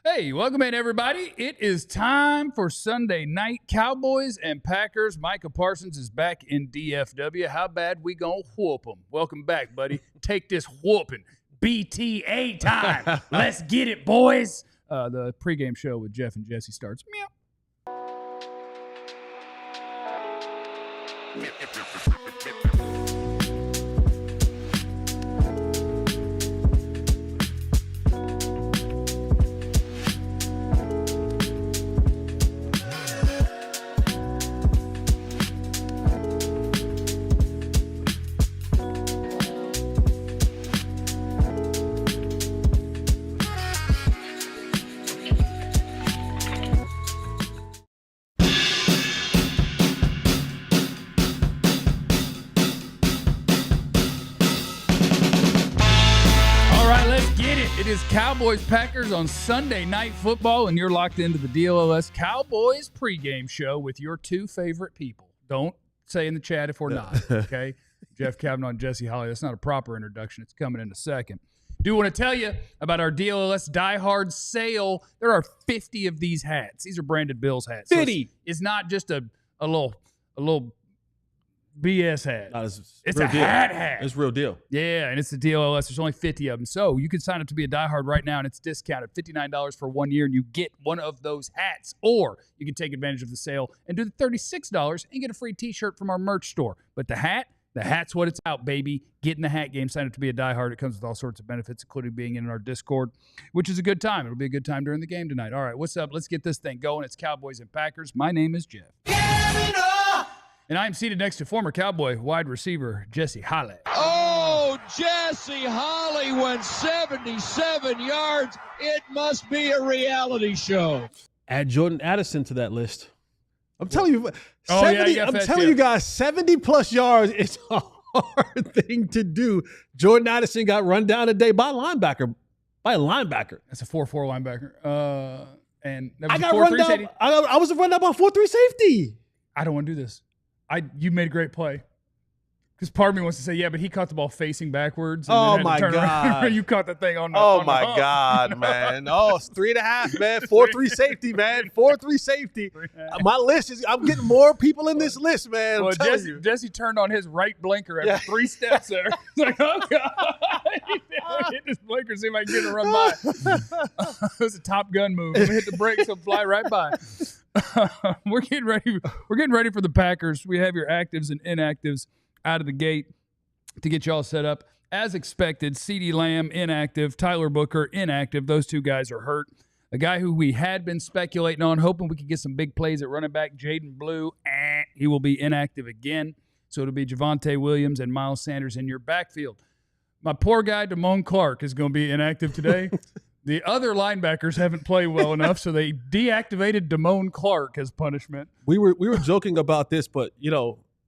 Hey, welcome in, everybody. It is time for Sunday night. Cowboys and Packers. Micah Parsons is back in DFW. How bad we gonna whoop them? Welcome back, buddy. Take this whooping. BTA time. Let's get it, boys. The pregame show with Jeff and Jesse starts. Meow. It is Cowboys Packers on Sunday Night Football, and you're locked into the DLLS Cowboys pregame show with your two favorite people. Don't say in the chat if we're not, okay? Jeff Kavanaugh and Jesse Holly. That's not a proper introduction. It's coming in a second. Do want to tell you about our DLLS Die Hard sale. There are 50 of these hats. These are branded Bills hats. 50. So it's not just a little BS hat. No, it's a hat. It's real deal. Yeah, and it's the DLLS. There's only 50 of them. So you can sign up to be a diehard right now, and it's discounted $59 for 1 year, and you get one of those hats. Or you can take advantage of the sale and do the $36 and get a free T-shirt from our merch store. But the hat's what it's out, baby. Get in the hat game. Sign up to be a diehard. It comes with all sorts of benefits, including being in our Discord, which is a good time. It'll be a good time during the game tonight. All right, what's up? Let's get this thing going. It's Cowboys and Packers. My name is Jeff. And I'm seated next to former Cowboy wide receiver Jesse Holly. Oh, Jesse Holly went 77 yards. It must be a reality show. Add Jordan Addison to that list. I'm telling you, you guys, 70-plus yards is a hard thing to do. Jordan Addison got run down today by a linebacker. That's a 4-4 linebacker. And that was I got run down. I was run down by a 4-3 safety. I don't want to do this. You made a great play. Because part of me wants to say, yeah, but he caught the ball facing backwards. And oh, my God. You caught that thing on the Oh, my God, man. Oh, it's 3.5, man. 4-3 safety, man. 4-3 safety. My list is, I'm getting more people in this list, man. Well, Jesse turned on his right blinker after 3 steps there. It's like, oh, God. Hit this blinker, see if I can get it run by. It was a Top Gun move. I'm going to hit the brakes, he'll fly right by. We're getting ready for the Packers. We have your actives and inactives out of the gate to get y'all set up. As expected, CeeDee Lamb, inactive. Tyler Booker, inactive. Those two guys are hurt. A guy who we had been speculating on, hoping we could get some big plays at running back, Jaden Blue, he will be inactive again. So it'll be Javonte Williams and Miles Sanders in your backfield. My poor guy, Damone Clark, is going to be inactive today. The other linebackers haven't played well enough, so they deactivated Damone Clark as punishment. We were joking about this, but,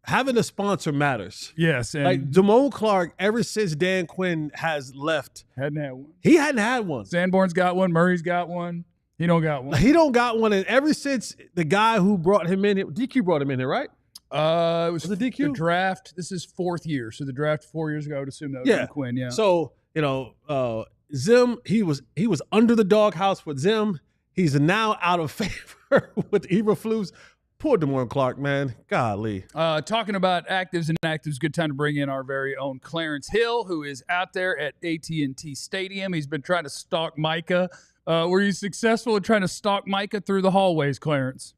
having a sponsor matters. Yes. And like Damone Clark, ever since Dan Quinn has left. Hadn't had one. He hadn't had one. Sanborn's got one. Murray's got one. He don't got one. He don't got one. And ever since the guy who brought him in, DQ brought him in here, right? It was the DQ? The draft. This is 4th year. So the draft 4 years ago, I would assume that was Dan Quinn. Yeah. So, Zim, he was under the doghouse with Zim. He's now out of favor with Eberflus. Poor Damone Clark, man. Golly. Talking about actives and inactives, good time to bring in our very own Clarence Hill, who is out there at AT&T Stadium. He's been trying to stalk Micah. Were you successful in trying to stalk Micah through the hallways, Clarence?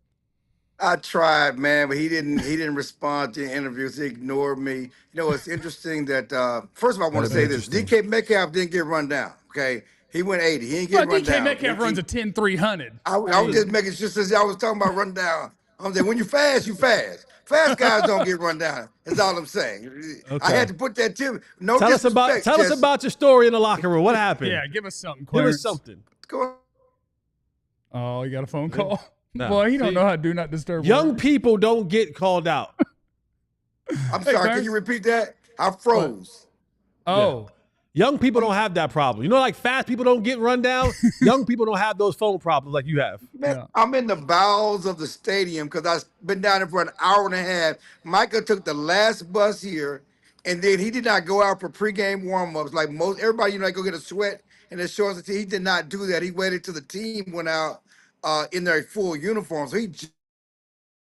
I tried, man, but he didn't respond to the interviews. He ignored me. It's interesting that first of all, I want to say this: DK Metcalf didn't get run down. Okay, he went 80. He didn't get run down. DK Metcalf runs a 10-300. I was just making just as I was talking about run down. I'm saying when you fast, you fast. Fast guys don't get run down. That's all I'm saying. Okay. I had to put that to no tell disrespect. Tell us about your story in the locker room. What happened? Yeah, give us something, Clarence. Give us something. Go on. Oh, you got a phone call? No. Boy, he don't know how to do not disturb. Young people don't get called out. I'm sorry. Can you repeat that? I froze. Oh. Yeah. Young people don't have that problem. Like fast people don't get run down? Young people don't have those phone problems like you have. Man, I'm in the bowels of the stadium because I've been down there for an hour and a half. Micah took the last bus here, and then he did not go out for pregame warm-ups like most everybody. Go get a sweat and it shows that he did not do that. He waited till the team went out in their full uniforms. So he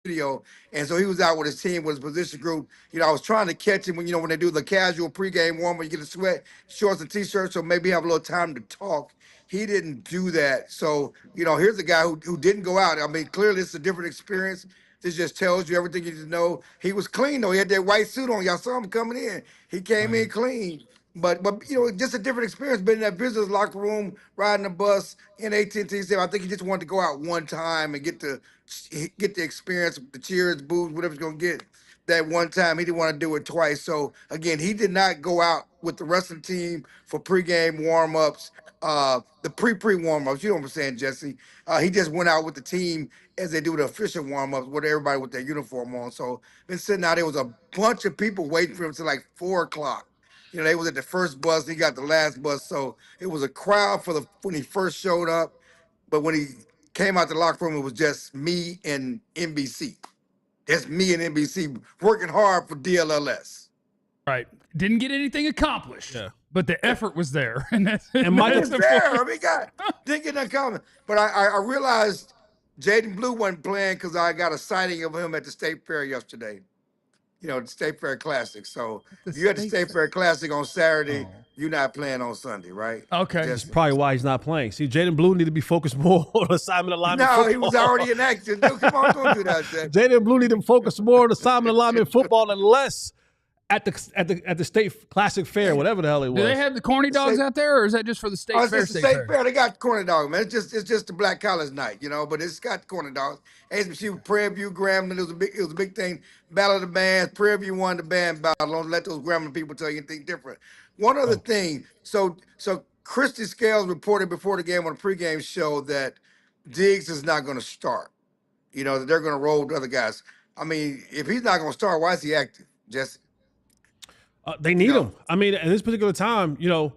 video, and so he was out with his team, with his position group. I was trying to catch him when they do the casual pregame warm, where you get a sweat shorts and t-shirts, so maybe have a little time to talk. He didn't do that. So here's a guy who didn't go out. I mean, clearly it's a different experience. This just tells you everything you need to know. He was clean though. He had that white suit on. Y'all saw him coming in. He came in clean. But just a different experience. Been in that business locker room, riding the bus in AT&T. I think he just wanted to go out one time and get the experience, the cheers, boos, whatever he's gonna get that one time. He didn't want to do it twice. So again, he did not go out with the rest of the team for pregame warm-ups, the pre warm-ups. You know what I'm saying, Jesse? He just went out with the team as they do the official warm-ups with everybody with their uniform on. So been sitting out there was a bunch of people waiting for him till like 4 o'clock. They was at the first bus, he got the last bus. So it was a crowd when he first showed up. But when he came out the locker room, it was just me and NBC. That's me and NBC working hard for DLLS. Right. Didn't get anything accomplished. Yeah. But the effort was there. And Mike was there. I mean, God, didn't get nothing coming. But I realized Jaden Blue wasn't playing because I got a sighting of him at the State Fair yesterday. The State Fair Classic. So you had the State Fair Classic on Saturday. You're not playing on Sunday, right? Okay. That's probably why he's not playing. See, Jaden Blue need to be focused more on assignment alignment football. No, he was already inactive. Dude, come on, don't do that. Jaden Blue need to focus more on assignment alignment football and less at the State Classic Fair, whatever the hell it was. Do they have the corny dogs out there, or is that just for the State Fair? It's the State Fair. They got corny dogs, man. It's just the Black College night, but it's got corny dogs. HBCU, Prairie View, Grambling, it was a big thing. Battle of the Bands. Prairie View won the band battle. Don't let those Grambling people tell you anything different. One other thing. So Christy Scales reported before the game on the pregame show that Diggs is not going to start. That they're going to roll the other guys. I mean, if he's not going to start, why is he active, Jesse? They need him. I mean, at this particular time, you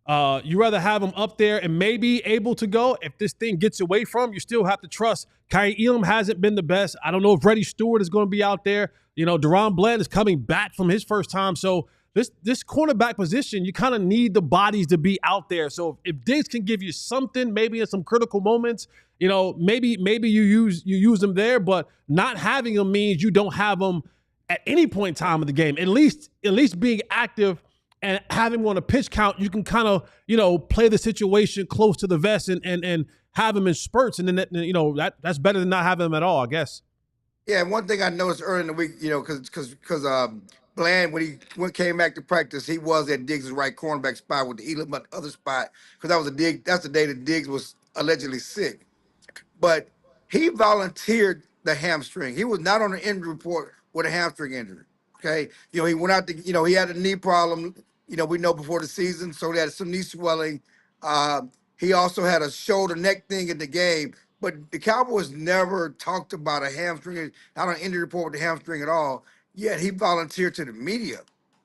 rather have him up there and maybe able to go. If this thing gets away from him, you still have to trust. Kyrie Elam hasn't been the best. I don't know if Freddie Stewart is going to be out there. Deron Bland is coming back from his first time. So this cornerback position, you kind of need the bodies to be out there. So if Diggs can give you something, maybe in some critical moments, maybe you use them there, but not having them means you don't have them at any point in time of the game. At least being active and having him on a pitch count, you can kind of, play the situation close to the vest and have him in spurts. And then, that's better than not having him at all, I guess. Yeah, one thing I noticed early in the week, because Bland, when he came back to practice, he was at Diggs' right cornerback spot with the Elam other spot, because that's the day that Diggs was allegedly sick. But he volunteered the hamstring. He was not on the injury report with a hamstring injury. Okay. He went out to, he had a knee problem, we know before the season. So he had some knee swelling. He also had a shoulder neck thing in the game, but the Cowboys never talked about a hamstring, not on an injury report with the hamstring at all. Yet he volunteered to the media.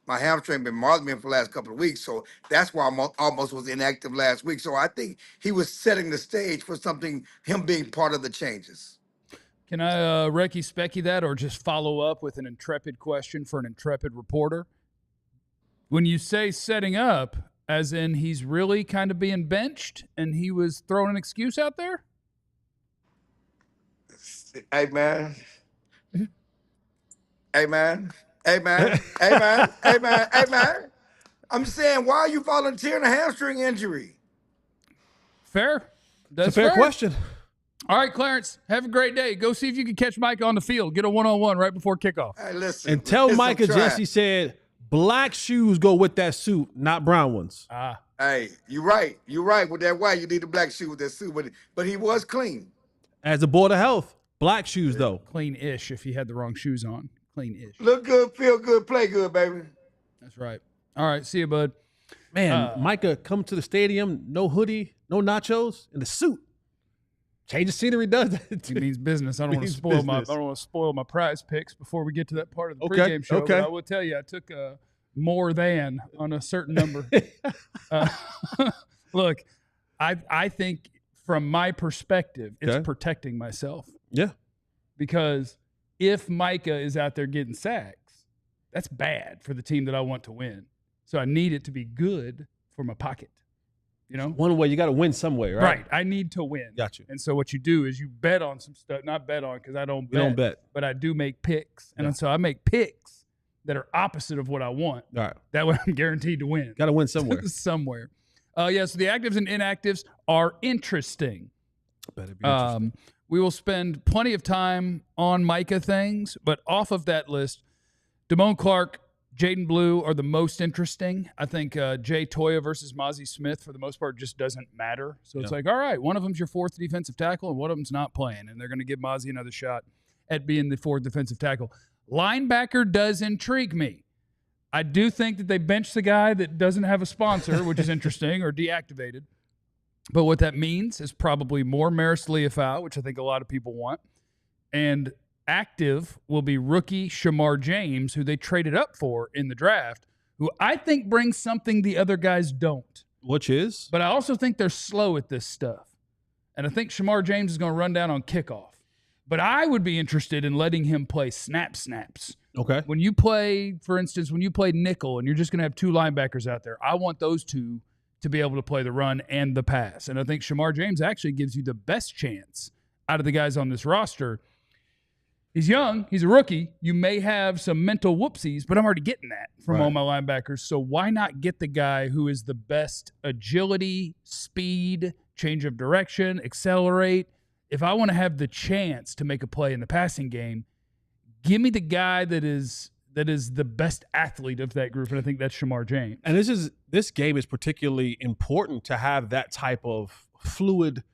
My hamstring been bothering me for the last couple of weeks. So that's why I almost was inactive last week. So I think he was setting the stage for something, him being part of the changes. Can I Recky Specky that, or just follow up with an intrepid question for an intrepid reporter? When you say setting up, as in he's really kind of being benched and he was throwing an excuse out there? Hey, man. Hey, man. Hey, man. Hey, man. Hey, man. Hey, man. I'm saying, why are you volunteering a hamstring injury? Fair. That's it's a fair question. All right, Clarence, have a great day. Go see if you can catch Micah on the field. Get a one-on-one right before kickoff. Hey, listen. And tell Micah Jesse said black shoes go with that suit, not brown ones. Hey, you're right. You're right. With that white, you need a black shoe with that suit. But he was clean. As a board of health, black shoes, though. Clean-ish if he had the wrong shoes on. Clean-ish. Look good, feel good, play good, baby. That's right. All right, see you, bud. Man, Micah come to the stadium, no hoodie, no nachos, in the suit. Change of scenery does that. It means business. I don't want to spoil my prize picks before we get to that part of the pregame show. Okay. But I will tell you, I took more than on a certain number. Look, I think from my perspective, it's protecting myself. Yeah. Because if Micah is out there getting sacks, that's bad for the team that I want to win. So I need it to be good for my pocket. You know, one way you got to win some way, right? Right. I need to win. Got you. And so what you do is you bet on some stuff. Not bet on because I don't. You don't bet, but I do make picks, and so I make picks that are opposite of what I want. All right. That way I'm guaranteed to win. Got to win somewhere. Somewhere. So the actives and inactives are interesting. Better be interesting. We will spend plenty of time on Micah things, but off of that list, Damone Clark, Jaden Blue are the most interesting. I think Jay Toya versus Mozzie Smith, for the most part, just doesn't matter. So it's like, all right, one of them's your fourth defensive tackle, and one of them's not playing, and they're going to give Mozzie another shot at being the fourth defensive tackle. Linebacker does intrigue me. I do think that they benched the guy that doesn't have a sponsor, which is interesting, or deactivated. But what that means is probably more Maris Leafau, which I think a lot of people want, and active will be rookie Shamar James, who they traded up for in the draft, who I think brings something the other guys don't. Which is? But I also think they're slow at this stuff. And I think Shamar James is going to run down on kickoff. But I would be interested in letting him play snaps. Okay. When you play, for instance, when you play nickel and you're just going to have two linebackers out there, I want those two to be able to play the run and the pass. And I think Shamar James actually gives you the best chance out of the guys on this roster. He's young. He's a rookie. You may have some mental whoopsies, but I'm already getting that from all my linebackers. So why not get the guy who is the best agility, speed, change of direction, accelerate? If I want to have the chance to make a play in the passing game, give me the guy that is the best athlete of that group, and I think that's Shamar James. And this game is particularly important to have that type of fluid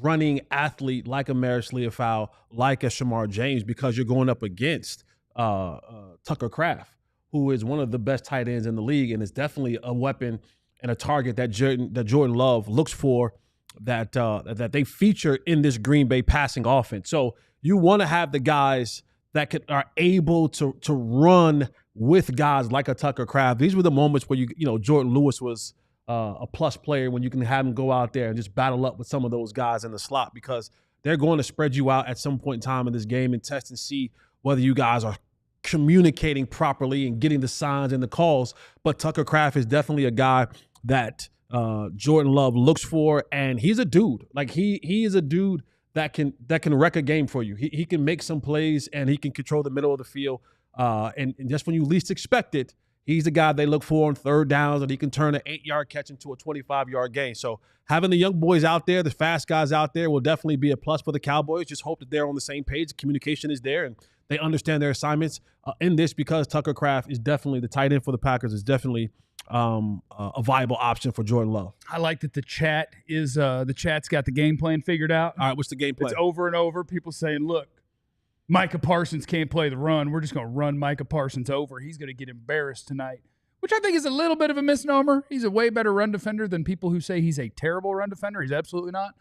running athlete like a Maris Leafau, like a Shamar James, because you're going up against Tucker Kraft, who is one of the best tight ends in the league and is definitely a weapon and a target that Jordan Love looks for, that they feature in this Green Bay passing offense. So you want to have the guys that are able to run with guys like a Tucker Kraft. These were the moments where Jordan Lewis was a plus player, when you can have him go out there and just battle up with some of those guys in the slot, because they're going to spread you out at some point in time in this game and test and see whether you guys are communicating properly and getting the signs and the calls. But Tucker Kraft is definitely a guy that Jordan Love looks for, and he's a dude. Like he is a dude that can wreck a game for you. He can make some plays, and he can control the middle of the field. And just when you least expect it, he's the guy they look for on third downs, and he can turn an 8-yard catch into a 25-yard gain. So having the young boys out there, the fast guys out there, will definitely be a plus for the Cowboys. Just hope that they're on the same page. Communication is there, and they understand their assignments in this, because Tucker Kraft is definitely the tight end for the Packers, is definitely a viable option for Jordan Love. I like that the chat's got the game plan figured out. All right, what's the game plan? It's over and over. People saying, look, Micah Parsons can't play the run. We're just going to run Micah Parsons over. He's going to get embarrassed tonight, which I think is a little bit of a misnomer. He's a way better run defender than people who say he's a terrible run defender. He's absolutely not.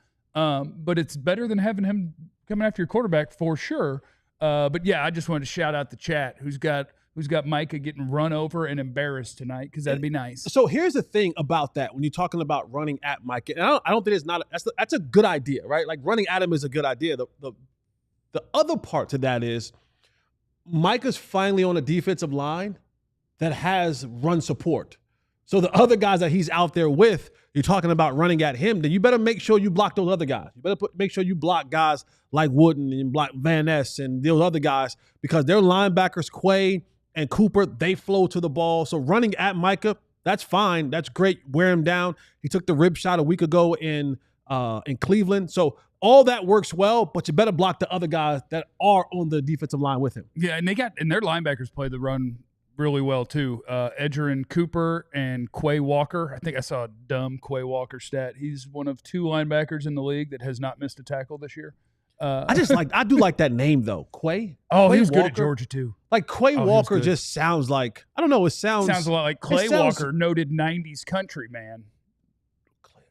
But it's better than having him coming after your quarterback for sure. But yeah, I just wanted to shout out the chat who's got Micah getting run over and embarrassed tonight, because that'd be nice. So here's the thing about that when you're talking about running at Micah, and I don't think it's not that's a good idea, right? Like running at him is a good idea. The other part to that is Micah's finally on a defensive line that has run support. So the other guys that he's out there with, you're talking about running at him, then you better make sure you block those other guys. You better make sure you block guys like Wooden and block Van Ness and those other guys, because their linebackers, Quay and Cooper, they flow to the ball. So running at Micah, that's fine. That's great. Wear him down. He took the rib shot a week ago in Cleveland. So all that works well, but you better block the other guys that are on the defensive line with him. Yeah, and their linebackers play the run really well too. Edgerrin Cooper and Quay Walker. I think I saw a dumb Quay Walker stat. He's one of 2 linebackers in the league that has not missed a tackle this year. I do like that name though, Quay. Oh, Quay he was Walker. good at Georgia too. Like Quay Walker just sounds like, I don't know. It sounds a lot like Clay Walker, noted '90s country man.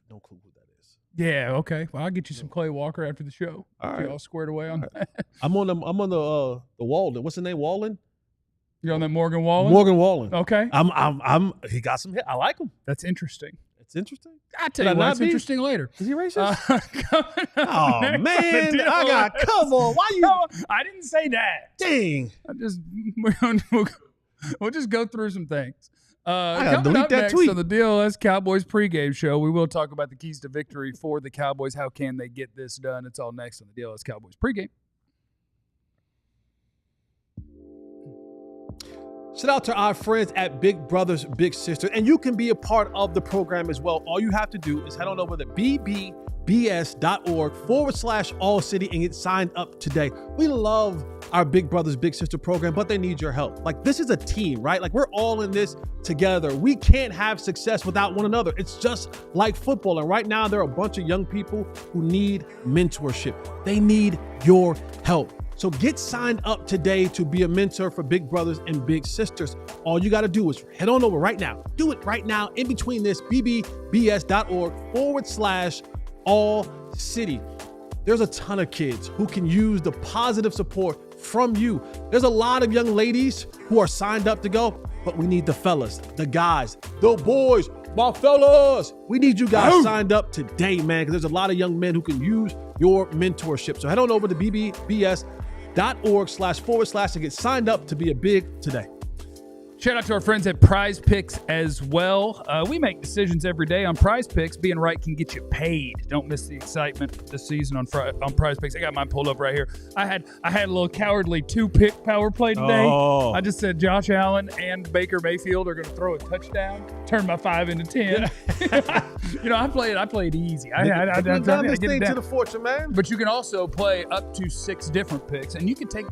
No clue who that is. Yeah, okay. Well, I'll get you some Clay Walker after the show. All right, all squared away on that. I'm on the Walden. What's the name? Wallen. You're on that Morgan Wallen. Morgan Wallen. Okay. He got some hit. I like him. That's interesting. It's interesting. I'll tell you what's interesting later. Is he racist? Oh, man. Come on. Why you? No, I didn't say that. Dang. We'll just go through some things. Coming up next on the DLLS Cowboys Pregame Show, we will talk about the keys to victory for the Cowboys. How can they get this done? It's all next on the DLLS Cowboys Pregame. Shout out to our friends at Big Brothers Big Sisters, and you can be a part of the program as well. All you have to do is head on over to bbs.org/AllCity and get signed up today. We love our Big Brothers Big Sister program, but they need your help. Like, this is a team, right? Like, we're all in this together. We can't have success without one another. It's just like football. And right now, there are a bunch of young people who need mentorship. They need your help. So get signed up today to be a mentor for Big Brothers and Big Sisters. All you got to do is head on over right now. Do it right now in between this, bbs.org/AllCity. There's a ton of kids who can use the positive support from you. There's a lot of young ladies who are signed up to go, but we need the fellas, the guys, the boys, my fellas. We need you guys signed up today, man, because there's a lot of young men who can use your mentorship. So head on over to bbs.org// to get signed up to be a big today. Shout out to our friends at Prize Picks as well. We make decisions every day on Prize Picks. Being right can get you paid. Don't miss the excitement this season on Prize Picks. I got mine pulled up right here. I had a little cowardly 2-pick power play today. Oh. I just said Josh Allen and Baker Mayfield are going to throw a touchdown. Turn my 5 into 10. I played easy. I down this thing to the fortune, man. But you can also play up to 6 different picks, and you can take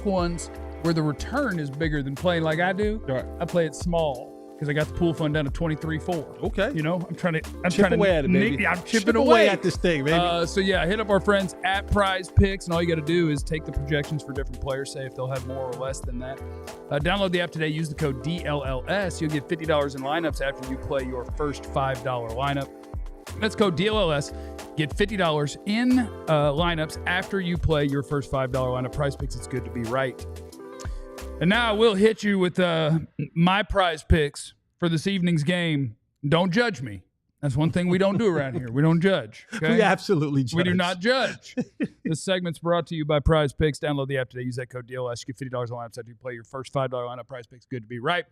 ones where the return is bigger than playing like I do. Right. I play it small because I got the pool fund down to 23-4. Okay. I'm trying to chip away at it, baby. I'm chipping away at this thing, baby. So yeah, hit up our friends at Prize Picks, and all you got to do is take the projections for different players, say if they'll have more or less than that. Download the app today. Use the code DLLS. You'll get $50 in lineups after you play your first $5 lineup. That's code DLLS. Get $50 in lineups after you play your first $5 lineup. Prize Picks, it's good to be right. And now I will hit you with my Prize Picks for this evening's game. Don't judge me. That's one thing we don't do around here. We don't judge. Okay? We absolutely judge. We do not judge. This segment's brought to you by Prize Picks. Download the app today. Use that code DLS. You get $50 in lineups after you play your first $5 lineup. Prize Picks, good to be right.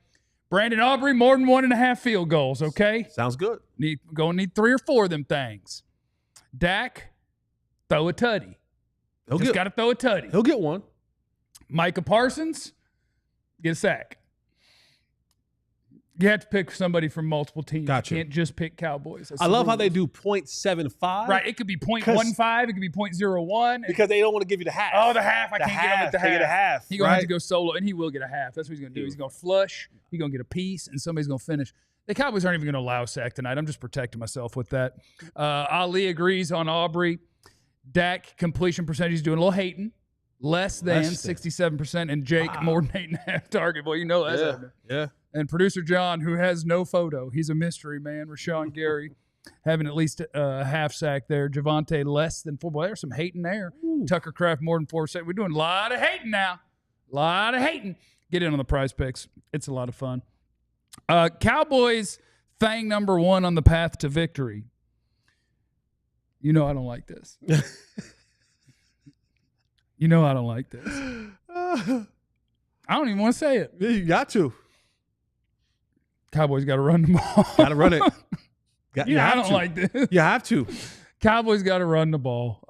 Brandon Aubrey, more than 1.5 field goals, okay? Sounds good. Need 3 or 4 of them things. Dak, throw a tutty. Just got to throw a tutty. He'll get one. Micah Parsons, get a sack. You have to pick somebody from multiple teams. Gotcha. You can't just pick Cowboys. I love how they do 0.75. Right. It could be 0.15. It could be 0.01. Because they don't want to give you the half. Oh, the half. I can't get him at the half. Get a half. He's going to have to go solo, and he will get a half. That's what he's going to do. He's going to flush. He's going to get a piece, and somebody's going to finish. The Cowboys aren't even going to allow a sack tonight. I'm just protecting myself with that. Ali agrees on Aubrey. Dak completion percentage is doing a little hating. Less than 67%, and Jake more than 8.5 target. Well, you know that's happening. Yeah. And producer John, who has no photo, he's a mystery man. Rashawn Gary having at least a half sack there. Javonte less than 4. Boy, there's some hating there. Ooh. Tucker Kraft more than 4 sacks. We're doing a lot of hating now. A lot of hating. Get in on the Prize Picks. It's a lot of fun. Cowboys thing number 1 on the path to victory. You know I don't like this. You know I don't like this. I don't even want to say it. You got to. Cowboys got to run the ball. Got to run it. I don't like this. You have to. Cowboys got to run the ball.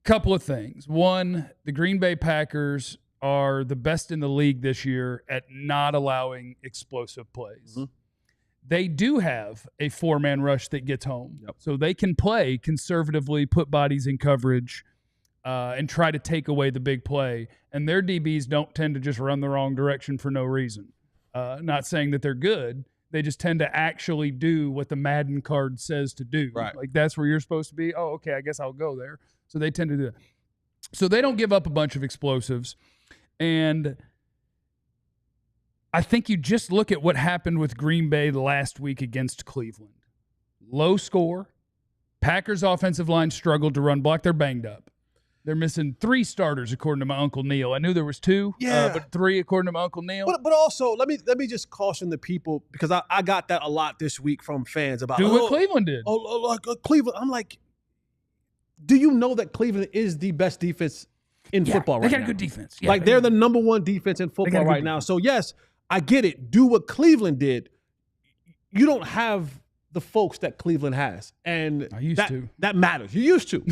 Couple of things. One, the Green Bay Packers are the best in the league this year at not allowing explosive plays. Mm-hmm. They do have a 4-man rush that gets home. Yep. So they can play conservatively, put bodies in coverage, and try to take away the big play. And their DBs don't tend to just run the wrong direction for no reason. Not saying that they're good. They just tend to actually do what the Madden card says to do. Right. Like, that's where you're supposed to be. Oh, okay, I guess I'll go there. So they tend to do that. So they don't give up a bunch of explosives. And I think you just look at what happened with Green Bay last week against Cleveland. Low score. Packers' offensive line struggled to run block. They're banged up. They're missing 3 starters, according to my Uncle Neil. I knew there was 2, but 3, according to my Uncle Neil. But also, let me just caution the people, because I got that a lot this week from fans about what Cleveland did. Cleveland. I'm like, do you know that Cleveland is the best defense in football right now? They got a good defense. Yeah, they're the number 1 defense in football right now. So, yes, I get it. Do what Cleveland did. You don't have the folks that Cleveland has. And that matters. You used to.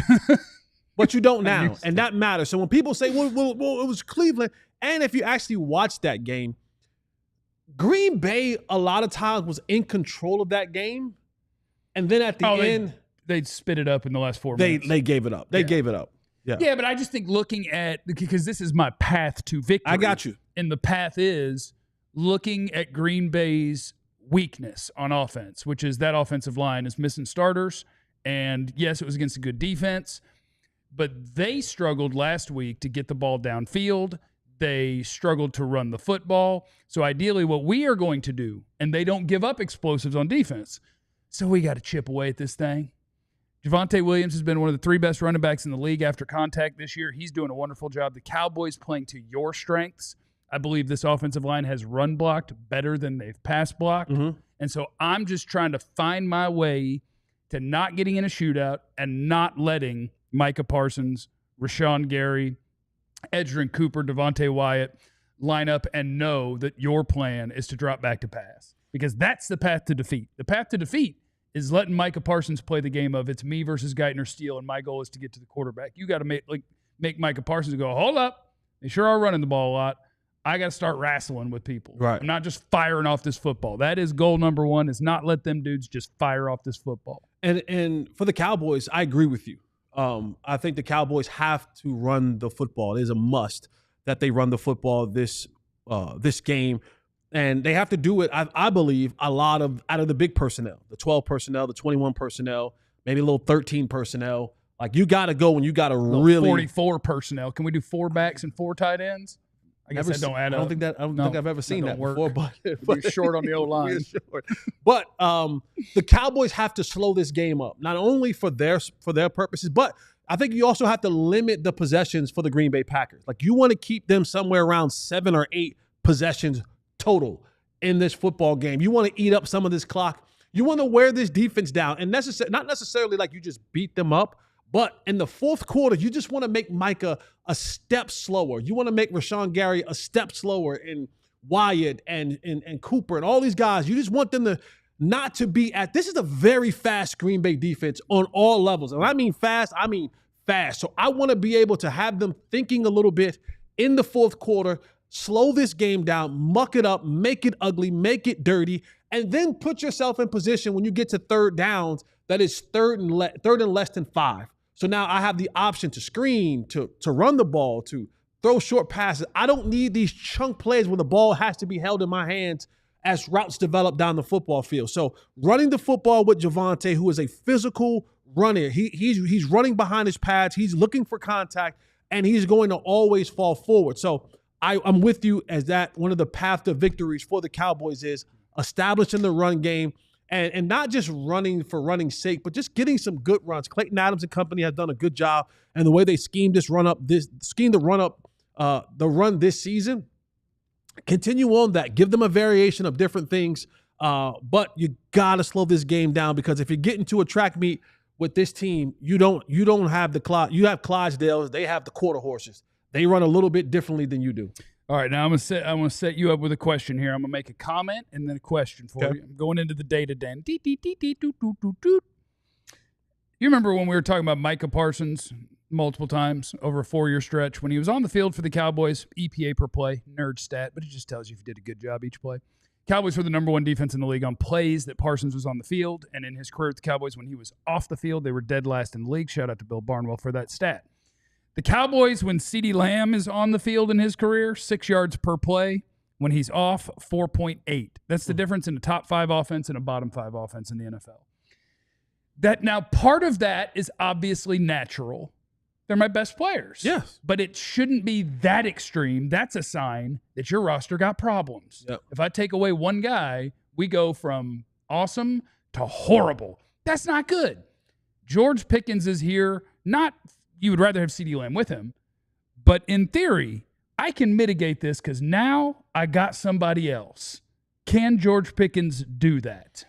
But you don't now. And that matters. So when people say, well, it was Cleveland. And if you actually watch that game, Green Bay a lot of times was in control of that game. And then at the end, they'd spit it up in the last 4 minutes. They gave it up. They gave it up. Yeah, but I just think looking at, because this is my path to victory. I got you. And the path is looking at Green Bay's weakness on offense, which is that offensive line is missing starters. And yes, it was against a good defense, but they struggled last week to get the ball downfield. They struggled to run the football. So ideally what we are going to do, and they don't give up explosives on defense, so we got to chip away at this thing. Javonte Williams has been one of the 3 best running backs in the league after contact this year. He's doing a wonderful job. The Cowboys playing to your strengths. I believe this offensive line has run blocked better than they've pass blocked. Mm-hmm. And so I'm just trying to find my way to not getting in a shootout and not letting Micah Parsons, Rashawn Gary, Edgerrin Cooper, Devontae Wyatt line up and know that your plan is to drop back to pass. Because that's the path to defeat. The path to defeat is letting Micah Parsons play the game of it's me versus Geithner Steele, and my goal is to get to the quarterback. You got to make Micah Parsons go, hold up. They sure are running the ball a lot. I got to start wrestling with people. Right. I'm not just firing off this football. That is goal number 1, is not let them dudes just fire off this football. And for the Cowboys, I agree with you. I think the Cowboys have to run the football. It is a must that they run the football this game. And they have to do it, I believe, out of the big personnel, the 12 personnel, the 21 personnel, maybe a little 13 personnel. Like, you got to go and you got to really 44 personnel. Can we do 4 backs and 4 tight ends? I guess that don't add up. I don't think I've ever seen that before. But you're short on the O-line. But the Cowboys have to slow this game up, not only for their purposes, but I think you also have to limit the possessions for the Green Bay Packers. Like, you want to keep them somewhere around 7 or 8 possessions total in this football game. You want to eat up some of this clock. You want to wear this defense down, and not necessarily like you just beat them up, but in the fourth quarter, you just want to make Micah a step slower. You want to make Rashawn Gary a step slower, and Wyatt and Cooper and all these guys. You just want them to not to be at. This is a very fast Green Bay defense on all levels. And I mean fast, I mean fast. So I want to be able to have them thinking a little bit in the fourth quarter, slow this game down, muck it up, make it ugly, make it dirty, and then put yourself in position when you get to third downs that is third and less than 5. So now I have the option to screen, to run the ball, to throw short passes. I don't need these chunk plays where the ball has to be held in my hands as routes develop down the football field. So running the football with Javonte, who is a physical runner, he's running behind his pads, he's looking for contact, and he's going to always fall forward. So I'm with you as that one of the path to victories for the Cowboys is establishing the run game and not just running for running's sake, but just getting some good runs. Clayton Adams and company have done a good job, and the way they schemed the run this season. Continue on that. Give them a variation of different things, but you gotta slow this game down, because if you get into a track meet with this team, you don't have you have Clydesdales, they have the quarter horses. They run a little bit differently than you do. All right, now I'm gonna set you up with a question here. I'm gonna make a comment and then a question for you. I'm going into the data, Dan. You remember when we were talking about Micah Parsons multiple times over a 4-year stretch when he was on the field for the Cowboys? EPA per play, nerd stat, but it just tells you if you did a good job each play. Cowboys were the number 1 defense in the league on plays that Parsons was on the field, and in his career with the Cowboys, when he was off the field, they were dead last in the league. Shout out to Bill Barnwell for that stat. The Cowboys, when CeeDee Lamb is on the field in his career, 6 yards per play. When he's off, 4.8. That's the difference in a top 5 offense and a bottom 5 offense in the NFL. Now, part of that is obviously natural. They're my best players. Yes. But it shouldn't be that extreme. That's a sign that your roster got problems. Yep. If I take away one guy, we go from awesome to horrible. That's not good. George Pickens is here. You would rather have CeeDee Lamb with him. But in theory, I can mitigate this because now I got somebody else. Can George Pickens do that?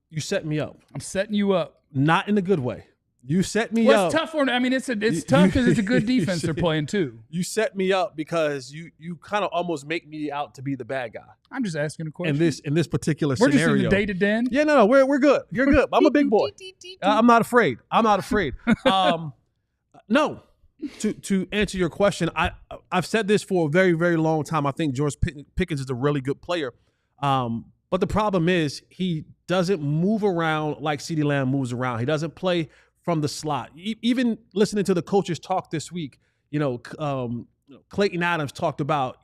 You set me up. I'm setting you up. Not in a good way. You set me Well, up. it's tough for. I mean, it's tough because it's a good defense they're playing too. You set me up because you kind of almost make me out to be the bad guy. I'm just asking a question. In this particular We're scenario. just in the dated den. Yeah, no, we're good. You're good. I'm a big boy. I'm not afraid. No. To answer your question, I've said this for a very, very long time. I think George Pickens is a really good player. But the problem is he doesn't move around like CeeDee Lamb moves around. He doesn't play from the slot. Even listening to the coaches talk this week, Clayton Adams talked about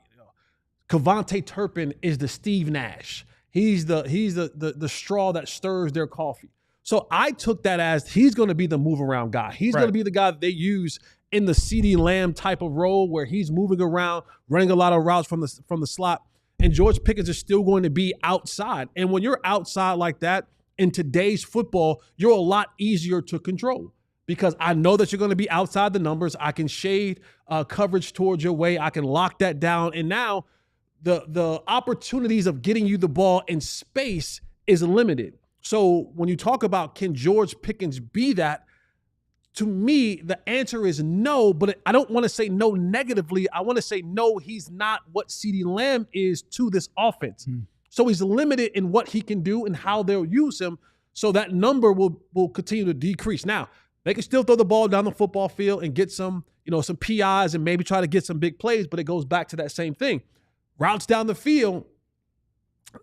Kevontae Turpin is the Steve Nash. He's the straw that stirs their coffee. So I took that as he's going to be the move around guy. He's going to be the guy that they use in the CeeDee Lamb type of role where he's moving around, running a lot of routes from the slot. And George Pickens is still going to be outside. And when you're outside like that, in today's football, you're a lot easier to control because I know that you're going to be outside the numbers. I can shade coverage towards your way. I can lock that down. And now the opportunities of getting you the ball in space is limited. So when you talk about can George Pickens be that, to me, the answer is no, but I don't want to say no negatively. I want to say no, he's not what CeeDee Lamb is to this offense. So he's limited in what he can do and how they'll use him. So that number will continue to decrease. Now, they can still throw the ball down the football field and get some PIs and maybe try to get some big plays, but it goes back to that same thing. Routes down the field,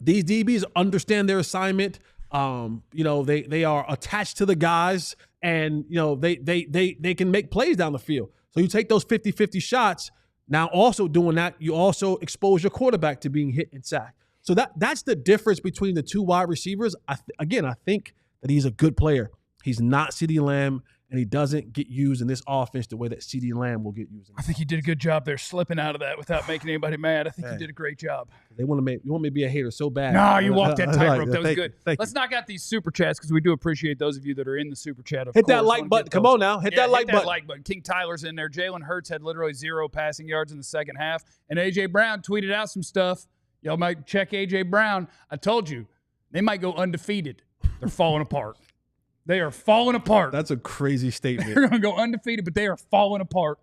these DBs understand their assignment. They are attached to the guys and, they can make plays down the field. So you take those 50-50 shots. Now also doing that, you also expose your quarterback to being hit and sacked. So that's the difference between the two wide receivers. I think that he's a good player. He's not CeeDee Lamb, and he doesn't get used in this offense the way that CeeDee Lamb will get used. I think he did a good job there slipping out of that without making anybody mad. I think he did a great job. You want me to be a hater so bad. No, you walked that tightrope. That was good. Let's knock out these super chats because we do appreciate those of you that are in the super chat. Hit that like button. Come on now. Hit that like button. King Tyler's in there. Jalen Hurts had literally 0 passing yards in the second half. And A.J. Brown tweeted out some stuff. Y'all might check A.J. Brown. I told you, they might go undefeated. They're falling apart. They are falling apart. That's a crazy statement. They're going to go undefeated, but they are falling apart,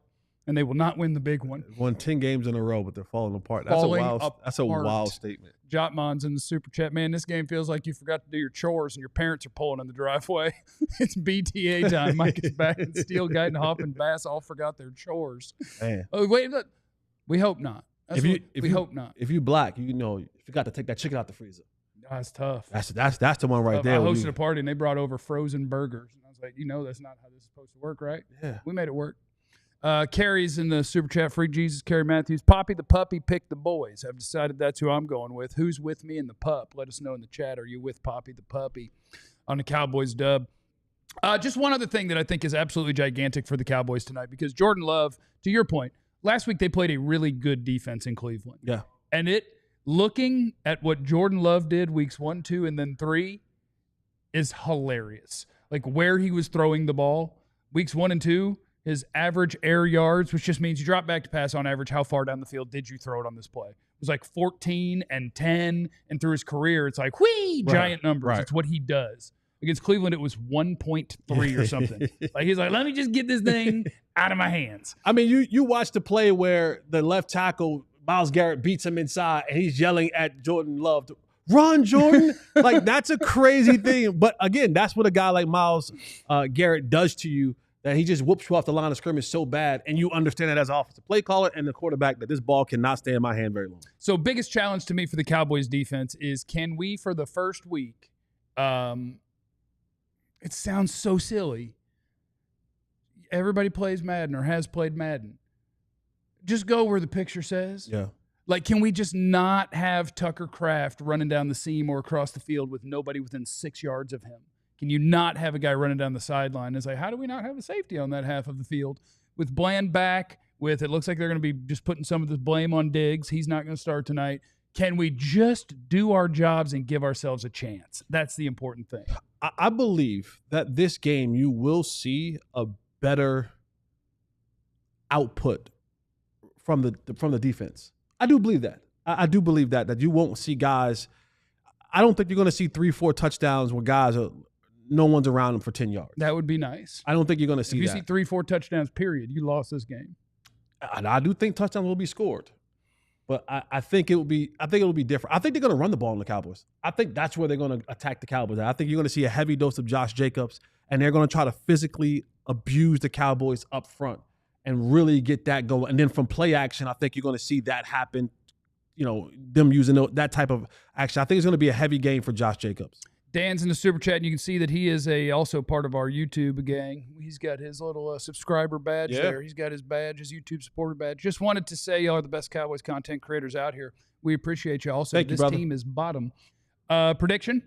and they will not win the big one. Won 10 games in a row, but they're falling apart. That's a wild statement. Jotmon's in the super chat. Man, this game feels like you forgot to do your chores, and your parents are pulling in the driveway. It's BTA time. Mike is back, and Steele, Guyton, Hoff, and Bass all forgot their chores. Man. Oh, wait, look. We hope not. We hope not. If you black, you forgot to take that chicken out the freezer. That's tough. That's the one right there. I hosted a party and they brought over frozen burgers. And I was like, that's not how this is supposed to work, right? Yeah. We made it work. Carrie's in the super chat. Free Jesus, Carrie Matthews. Poppy the puppy picked the boys. I've decided that's who I'm going with. Who's with me in the pup? Let us know in the chat. Are you with Poppy the puppy on the Cowboys dub? Just one other thing that I think is absolutely gigantic for the Cowboys tonight, because Jordan Love, to your point, last week they played a really good defense in Cleveland. Yeah. And looking at what Jordan Love did weeks 1, 2, and then 3 is hilarious. Like where he was throwing the ball. Weeks 1 and 2, his average air yards, which just means you drop back to pass on average. How far down the field did you throw it on this play? It was like 14 and 10. And through his career, it's like, giant numbers. Right. It's what he does. Against Cleveland, it was 1.3 or something. Like he's like, let me just get this thing out of my hands. I mean, you watched the play where the left tackle Myles Garrett beats him inside, and he's yelling at Jordan Love, "Run, Jordan!" Like that's a crazy thing. But again, that's what a guy like Myles Garrett does to you. That he just whoops you off the line of scrimmage so bad, and you understand that as an offensive play caller and the quarterback that this ball cannot stay in my hand very long. So, biggest challenge to me for the Cowboys defense is can we, for the first week, it sounds so silly. Everybody plays Madden or has played Madden. Just go where the picture says. Yeah. Like, can we just not have Tucker Kraft running down the seam or across the field with nobody within 6 yards of him? Can you not have a guy running down the sideline? It's like, how do we not have a safety on that half of the field? With Bland back, it looks like they're going to be just putting some of the blame on Diggs. He's not going to start tonight. Can we just do our jobs and give ourselves a chance? That's the important thing. I believe that this game you will see a better output from the defense. I do believe that. I do believe that you won't see guys. I don't think you're going to see 3-4 touchdowns where guys are no one's around him for 10 yards. That would be nice. I don't think you're going to see that. If you see 3-4 touchdowns, period, you lost this game. I do think touchdowns will be scored, but I think it will be different. I think they're going to run the ball on the Cowboys. I think that's where they're going to attack the Cowboys. I think you're going to see a heavy dose of Josh Jacobs, and they're going to try to physically abuse the Cowboys up front and really get that going. And then from play action, I think you're going to see that happen. You know, them using that type of action. I think it's going to be a heavy game for Josh Jacobs. Dan's in the super chat, and you can see that he is also part of our YouTube gang. He's got his little subscriber badge there. He's got his badge, his YouTube supporter badge. Just wanted to say y'all are the best Cowboys content creators out here. We appreciate you. Also, Thank you, this brother. team is bottom. Prediction?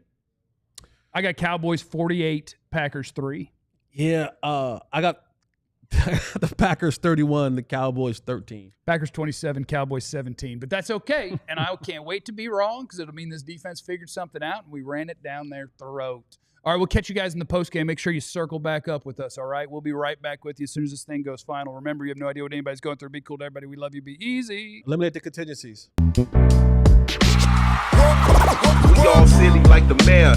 I got Cowboys 48, Packers 3. Yeah, I got the Packers 31, the Cowboys 13. Packers 27, Cowboys 17. But that's okay, and I can't wait to be wrong because it'll mean this defense figured something out, and we ran it down their throat. All right, we'll catch you guys in the postgame. Make sure you circle back up with us, all right? We'll be right back with you as soon as this thing goes final. Remember, you have no idea what anybody's going through. Be cool to everybody. We love you. Be easy. Eliminate the contingencies. We all silly like the mayor.